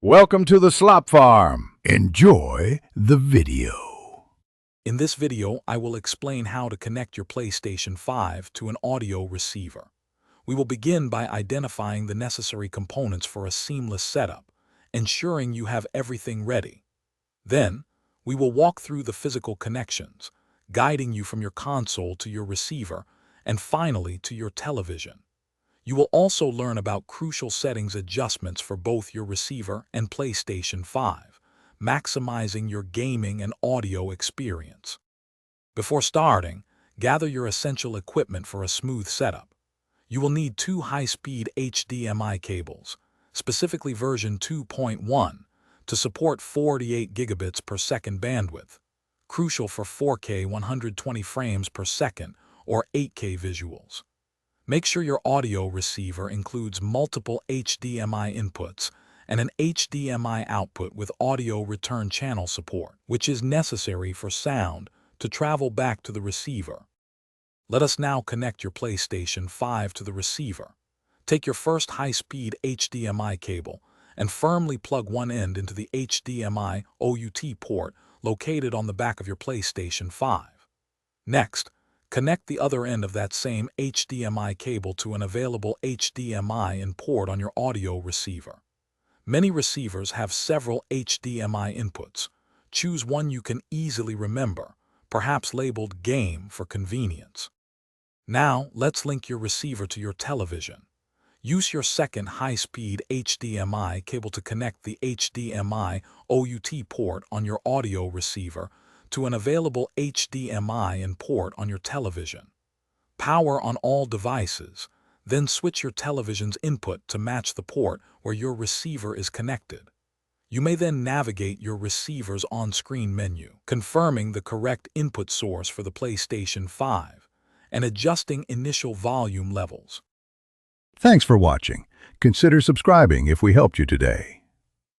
Welcome to the Slop Farm. Enjoy the video. In this video, I will explain how to connect your PlayStation 5 to an audio receiver. We will begin by identifying the necessary components for a seamless setup, ensuring you have everything ready. Then, we will walk through the physical connections, guiding you from your console to your receiver, and finally to your television. You will also learn about crucial settings adjustments for both your receiver and PlayStation 5, maximizing your gaming and audio experience. Before starting, gather your essential equipment for a smooth setup. You will need two high-speed HDMI cables, specifically version 2.1, to support 48 gigabits per second bandwidth, crucial for 4K 120 frames per second or 8K visuals. Make sure your audio receiver includes multiple HDMI inputs and an HDMI output with audio return channel support, which is necessary for sound to travel back to the receiver. Let us now connect your PlayStation 5 to the receiver. Take your first high-speed HDMI cable and firmly plug one end into the HDMI OUT port located on the back of your PlayStation 5. Next, connect the other end of that same HDMI cable to an available HDMI in port on your audio receiver. Many receivers have several HDMI inputs. Choose one you can easily remember, perhaps labeled Game for convenience. Now, let's link your receiver to your television. Use your second high-speed HDMI cable to connect the HDMI OUT port on your audio receiver to an available HDMI in port on your television. Power on all devices, then switch your television's input to match the port where your receiver is connected. You may then navigate your receiver's on-screen menu, confirming the correct input source for the PlayStation 5 and adjusting initial volume levels. Thanks for watching. Consider subscribing if we helped you today.